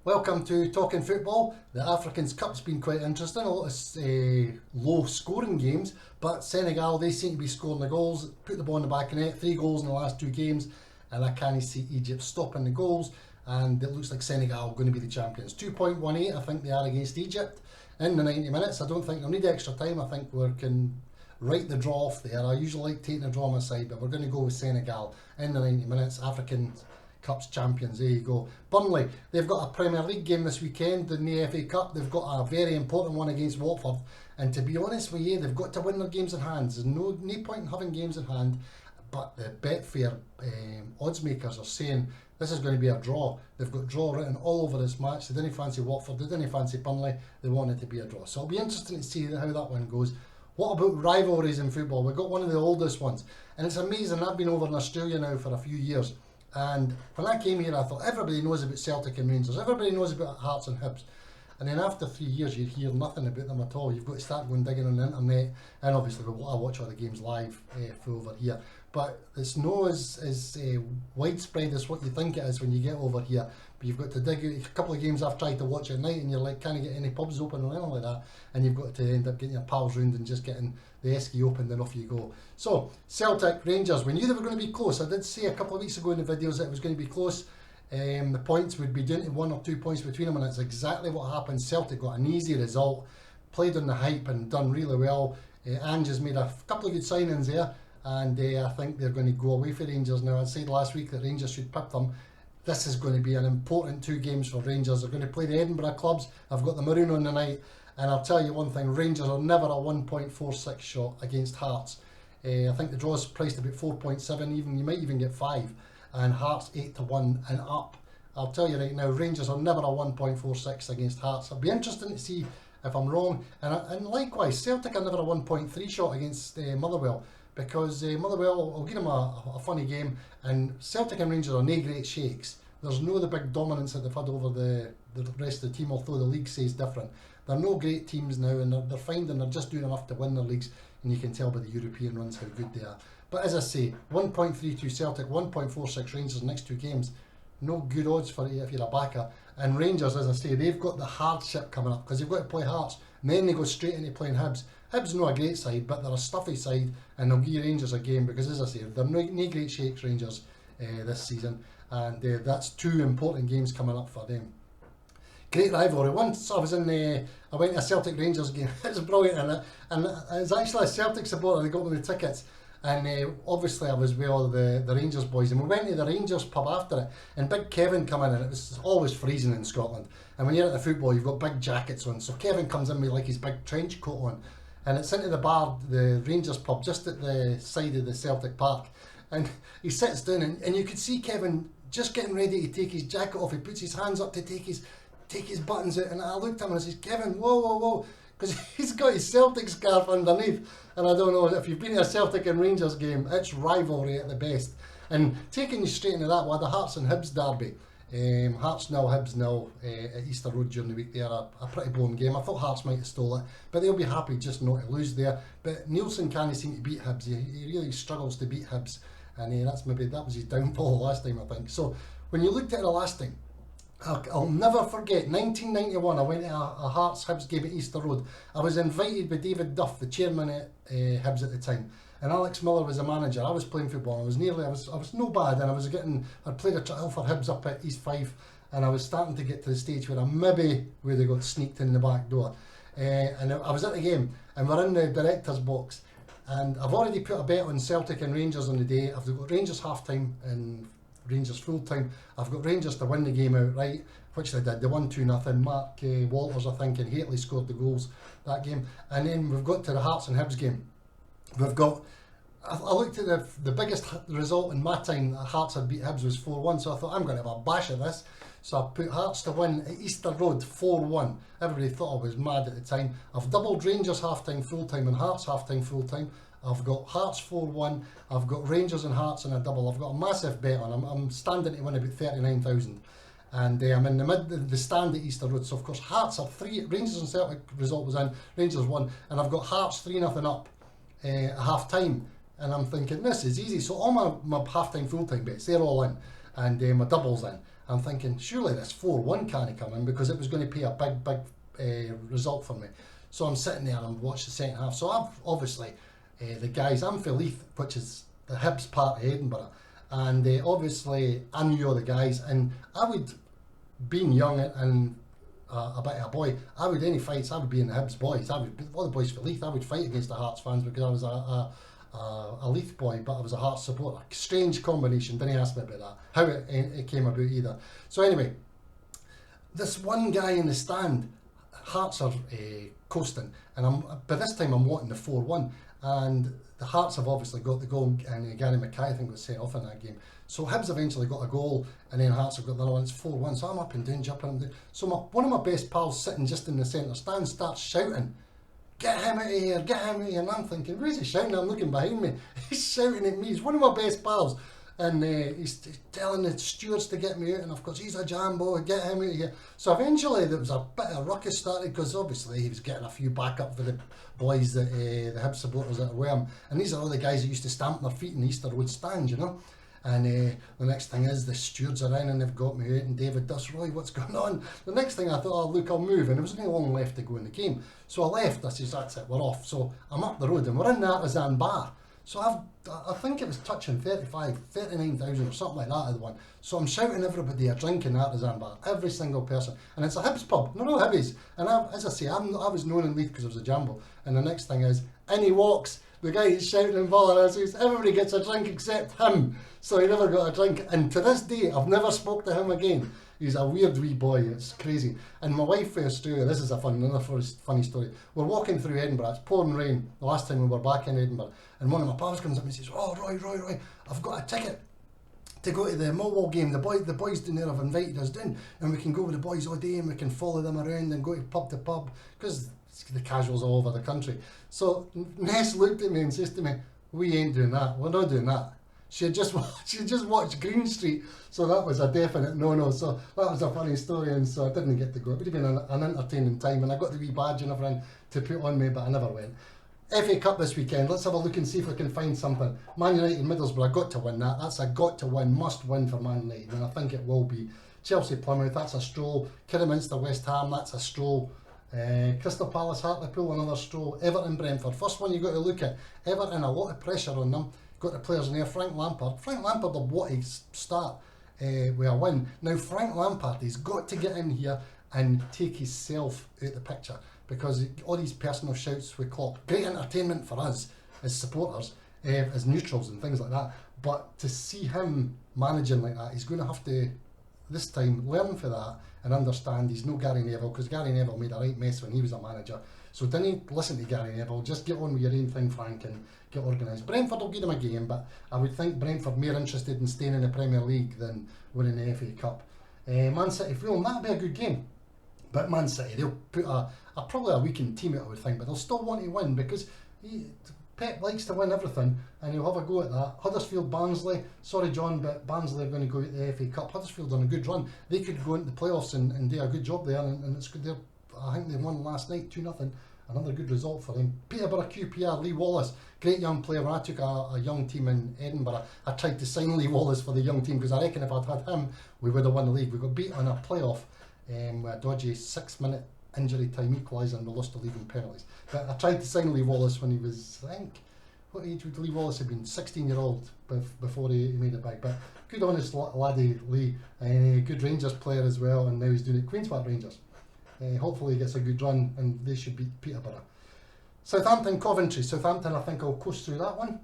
Welcome to Talking Football. The Africans Cup's been quite interesting, a lot of low scoring games, but Senegal, they seem to be scoring the goals, put the ball in the back of the net, 3 goals in the last 2 games, and I can't see Egypt stopping the goals, and it looks like Senegal are going to be the champions. 2.18 I think they are against Egypt in the 90 minutes. I don't think they'll need extra time. I think we can write the draw off there. I usually like taking a draw on my side, but we're going to go with Senegal in the 90 minutes. African Cup's champions, there you go. Burnley, they've got a Premier League game this weekend in the FA Cup. They've got a very important one against Watford, and to be honest with you, they've got to win their games in hand. There's no point in having games in hand, but the Betfair odds makers are saying this is going to be a draw. They've got draw written all over this match. They didn't fancy Watford, they didn't fancy Burnley, they want it to be a draw. So it'll be interesting to see how that one goes. What about rivalries in football? We've got one of the oldest ones, and it's amazing. I've been over in Australia now for a few years, and when I came here I thought everybody knows about Celtic and Rangers, everybody knows about Hearts and Hibs, and then after 3 years you hear nothing about them at all. You've got to start going digging on the internet, and obviously I watch all the games live for over here, but it's not as widespread as what you think it is when you get over here. But you've got to dig out. A couple of games I've tried to watch at night and you're like, can I get any pubs open or anything like that, and you've got to end up getting your pals round and just getting the esky opened and off you go. So Celtic, Rangers, we knew they were going to be close. I did say a couple of weeks ago in the videos that it was going to be close. The points would be down to 1 or 2 points between them, and that's exactly what happened. Celtic got an easy result, played on the hype and done really well. Ange has made a couple of good signings there, and I think they're going to go away for Rangers now. I said last week that Rangers should pip them. This is going to be an important 2 games for Rangers. They're going to play the Edinburgh clubs. I've got the Maroon on the night, and I'll tell you one thing, Rangers are never a 1.46 shot against Hearts. I think the draw is priced about 4.7, even you might even get 5, and Hearts 8-1 and up. I'll tell you right now, Rangers are never a 1.46 against Hearts. It'll be interesting to see if I'm wrong, and likewise Celtic are never a 1.3 shot against Motherwell, because Motherwell will give them a funny game, and Celtic and Rangers are no great shakes. There's no the big dominance that they've had over the rest of the team, although the league says different. They're no great teams now, and they're finding they're just doing enough to win their leagues, and you can tell by the European runs how good they are. But as I say, 1.32 Celtic, 1.46 Rangers next 2 games. No good odds for you if you're a backer. And Rangers, as I say, they've got the hardship coming up, because they've got to play Hearts, and then they go straight into playing Hibs. Hibs not a great side, but they're a stuffy side, and they'll give Rangers a game, because as I say, they're no great shakes, Rangers, this season, and that's 2 important games coming up for them. Great rivalry. Once I was I went to a Celtic Rangers game. It was brilliant, and it was actually a Celtic supporter that got me the tickets, and obviously I was with all the Rangers boys, and we went to the Rangers pub after it, and Big Kevin come in, and it was always freezing in Scotland, and when you're at the football you've got big jackets on, so Kevin comes in with like his big trench coat on, and it's into the bar, the Rangers pub, just at the side of the Celtic Park, and he sits down, and you could see Kevin just getting ready to take his jacket off. He puts his hands up to take his buttons out, and I looked at him and I says, Kevin, whoa, because he's got his Celtic scarf underneath, and I don't know if you've been to a Celtic and Rangers game, it's rivalry at the best. And taking you straight into that one, the Hearts and Hibs derby. Hearts 0, Hibs 0 at Easter Road during the week. They are a pretty blown game. I thought Hearts might have stole it, but they'll be happy just not to lose there. But Nielsen can't seem to beat Hibs. He really struggles to beat Hibs, and that was his downfall last time, I think. So when you looked at it the last time, I'll never forget 1991. I went to a Hearts Hibs game at Easter Road. I was invited by David Duff, the chairman at Hibs at the time, and Alex Miller was the manager. I was playing football. I was no bad, and I'd played a trial for Hibs up at East Fife, and I was starting to get to the stage where they got sneaked in the back door, and I was at the game, and we're in the director's box, and I've already put a bet on Celtic and Rangers on the day. I've got Rangers half time and Rangers full time. I've got Rangers to win the game outright, which they did. They won 2-0. Mark Walters, I think, and Haitley scored the goals that game. And then we've got to the Hearts and Hibs game. We've got, I looked at the biggest result in my time that Hearts had beat Hibs was 4-1, so I thought I'm going to have a bash of this. So I put Hearts to win at Easter Road 4-1. Everybody thought I was mad at the time. I've doubled Rangers half time full time and Hearts half time full time. I've got Hearts 4-1, I've got Rangers and Hearts in a double. I've got a massive bet on. I'm standing to win about 39,000, and I'm in the stand at Easter Road. So of course Hearts are 3, Rangers and Celtic result was in, Rangers won, and I've got Hearts 3-0 up at half time, and I'm thinking this is easy. So all my half time full time bets, they're all in, and my doubles in. I'm thinking, surely this 4-1 can't come in, because it was going to be a big result for me. So I'm sitting there and I'm watching the second half. So I've obviously, the guys, I'm for Leith, which is the Hibs part of Edinburgh. And obviously I knew all the guys, and I would, being young and a bit of a boy, I would, any fights, I would be in the Hibs boys. I would be all the boys for Leith. I would fight against the Hearts fans because I was a Leith boy, but I was a Hearts supporter. Strange combination, didn't ask me about that, how it came about either. So anyway, this one guy in the stand, Hearts are coasting, and by this time I'm wanting the 4-1, and the Hearts have obviously got the goal, and Gary Mackay, I think, was sent off in that game. So Hibs eventually got a goal, and then Hearts have got the other one. It's 4-1, so I'm up and down, jumping up and down. So one of my best pals sitting just in the centre stand starts shouting, "Get him out of here, get him out of here." And I'm thinking, where is he shouting? I'm looking behind me. He's shouting at me. He's one of my best pals. And he's telling the stewards to get me out, and of course he's a jambo, get him out of here. So eventually there was a bit of ruckus started, because obviously he was getting a few backup for the boys, that the Hibs supporters that were him. And these are all the guys that used to stamp their feet in the Easter Road stand, you know. And the next thing is the stewards are in and they've got me out, and David does, "Roy, what's going on?" The next thing I thought, "Oh look, I'll move," and there wasn't long left to go in the game. So I left. I says, "That's it, we're off." So I'm up the road and we're in the Artisan Bar. So I think it was touching 39,000 or something like that at the one. So I'm shouting everybody a drink in the Artisan Bar, every single person. And it's a Hibs pub, no Hibbies. And as I say, I was known in Leith because I was a jambo. And the next thing is, in he walks, the guy is shouting and bawling, and says, "Everybody gets a drink except him." So he never got a drink. And to this day, I've never spoke to him again. He's a weird wee boy, it's crazy. And my wife in Australia, this is another funny story. We're walking through Edinburgh, it's pouring rain, the last time we were back in Edinburgh, and one of my pals comes up and says, "Oh, Roy, I've got a ticket to go to the Millwall game. The boys down there have invited us down, and we can go with the boys all day, and we can follow them around and go to pub, because the casuals all over the country." So Ness looked at me and says to me, "We ain't doing that, we're not doing that." She had just watched Green Street, so that was a definite no. So that was a funny story, and so I didn't get to go. It would have been an entertaining time, and I got the wee badge and everything to put on me, but I never went. FA Cup this weekend, let's have a look and see if we can find something. Man United Middlesbrough, got to win that. That's a got to win, must win for Man United, and I think it will be. Chelsea Plymouth, that's a stroll. Kidderminster West Ham, that's a stroll. Crystal Palace Hartlepool, another stroll. Everton Brentford, first one you got to look at. Everton, a lot of pressure on them. Got the players in there. Frank Lampard will want to start with a win. Now Frank Lampard, he's got to get in here and take himself out the picture, because all these personal shouts with Klopp, great entertainment for us as supporters, as neutrals and things like that, but to see him managing like that, he's going to have to this time learn for that and understand he's no Gary Neville, because Gary Neville made a right mess when he was a manager. So didn't listen to Gary Neville, just get on with your own thing, Frank, and get organised. Brentford will give them a game, but I would think Brentford more interested in staying in the Premier League than winning the FA Cup. Man City Fulham, that'll be a good game. But Man City, they'll put probably a weakened team out, I would think, but they'll still want to win, because Pep likes to win everything, and he'll have a go at that. Huddersfield Barnsley, sorry John, but Barnsley are going to go at the FA Cup. Huddersfield on a good run. They could go into the playoffs and do a good job there, and it's good. I think they won last night 2-0. Another good result for them. Peterborough QPR, Lee Wallace, great young player. When I took a young team in Edinburgh, I tried to sign Lee Wallace for the young team, because I reckon if I'd had him, we would have won the league. We got beat on a playoff with a dodgy 6-minute injury time equaliser, and we lost the league in penalties. But I tried to sign Lee Wallace when he was, I think, what age would Lee Wallace have been? 16-year-old before he made it big. But good honest laddie Lee, good Rangers player as well, and now he's doing it Queen's Park Rangers. Hopefully he gets a good run, and they should beat Peterborough. Southampton Coventry. Southampton, I think I'll coast through that one.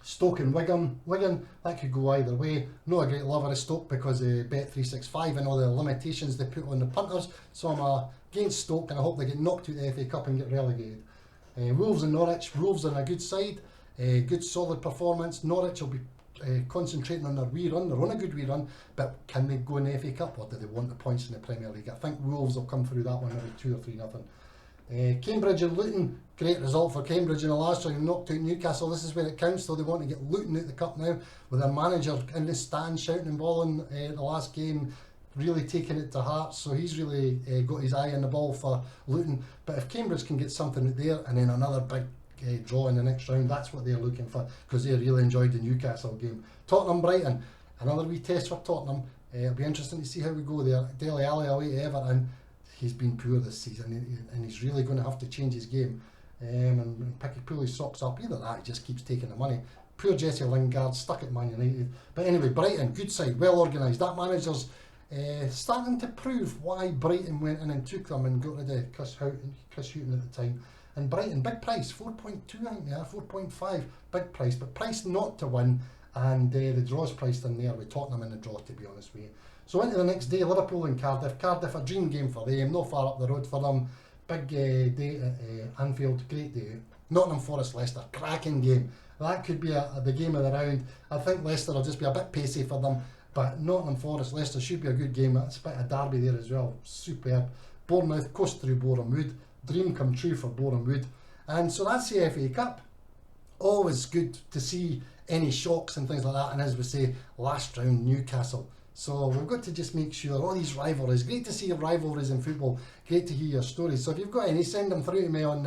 Stoke and Wigan, that could go either way. Not a great lover of Stoke because of Bet365 and all the limitations they put on the punters, so I'm against Stoke, and I hope they get knocked out of the FA Cup and get relegated. Wolves and Norwich. Wolves on a good side, good solid performance. Norwich will be concentrating on their wee run. They're on a good wee run, but can they go in the FA Cup, or do they want the points in the Premier League? I think Wolves will come through that one maybe 2 or 3-0. Cambridge and Luton, great result for Cambridge in the last round, knocked out Newcastle. This is where it counts, though. They want to get Luton out the cup now, with their manager in the stand shouting and bawling the last game, really taking it to heart. So he's really got his eye on the ball for Luton. But if Cambridge can get something there, and then another big draw in the next round, that's what they're looking for, because they really enjoyed the Newcastle game. Tottenham Brighton, another wee test for Tottenham. It'll be interesting to see how we go there. Dele Alli away to Everton. He's been poor this season, and he's really going to have to change his game and pull his socks up. Either that, he just keeps taking the money. Poor Jesse Lingard, stuck at Man United. But anyway, Brighton, good side, well organised. That manager's starting to prove why Brighton went in and took them and got rid of Chris Hughton at the time. And Brighton, big price, 4.2 I think they are, 4.5, big price, but priced not to win. And the draw's priced in there with Tottenham in the draw, to be honest with you. So into the next day, Liverpool and Cardiff. Cardiff, a dream game for them, not far up the road for them. Big day at Anfield, great day. Nottingham Forest, Leicester, cracking game. That could be the game of the round. I think Leicester will just be a bit pacey for them, but Nottingham Forest, Leicester should be a good game. That's a bit of derby there as well, superb. Bournemouth, coast through Boreham Wood. Dream come true for Boreham Wood. And so that's the FA Cup. Always good to see any shocks and things like that. And as we say, last round, Newcastle. So we've got to just make sure all these rivalries. Great to see your rivalries in football. Great to hear your stories. So if you've got any, send them through to me on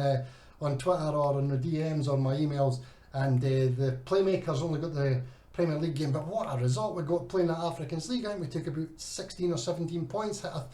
Twitter or on the DMs or my emails. And the Playmakers only got the Premier League game, but what a result we got playing that Africans League. I think we took about 16 or 17 points, hit a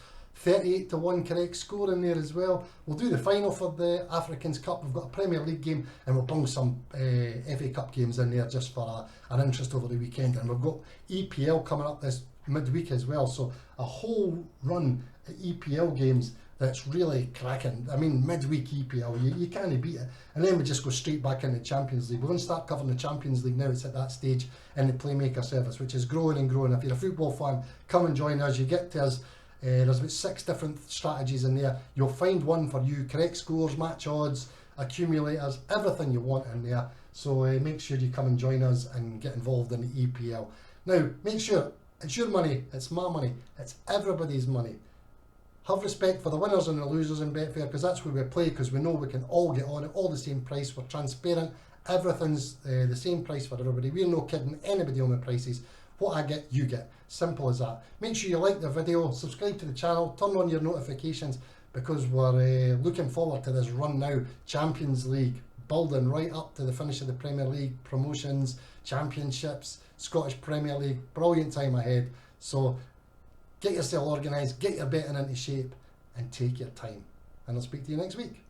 38-1 correct score in there as well. We'll do the final for the Africans Cup. We've got a Premier League game, and we'll bung some FA Cup games in there just for an interest over the weekend. And we've got EPL coming up this midweek as well, so a whole run of EPL games that's really cracking. I mean, midweek EPL, you can't beat it. And then we just go straight back into Champions League. We're going to start covering the Champions League now. It's at that stage in the Playmaker service, which is growing and growing. If you're a football fan, come and join us. You get to us. There's about 6 different strategies in there. You'll find one for you. Correct scores, match odds, accumulators, everything you want in there. So make sure you come and join us and get involved in the EPL. Now, make sure it's your money, it's my money, it's everybody's money. Have respect for the winners and the losers in Betfair, because that's where we play, because we know we can all get on at all the same price. We're transparent. Everything's the same price for everybody. We're no kidding anybody on the prices. What I get, you get. Simple as that. Make sure you like the video, subscribe to the channel, turn on your notifications, because we're looking forward to this run now. Champions League, building right up to the finish of the Premier League, promotions, championships, Scottish Premier League, brilliant time ahead. So get yourself organised, get your betting into shape, and take your time. And I'll speak to you next week.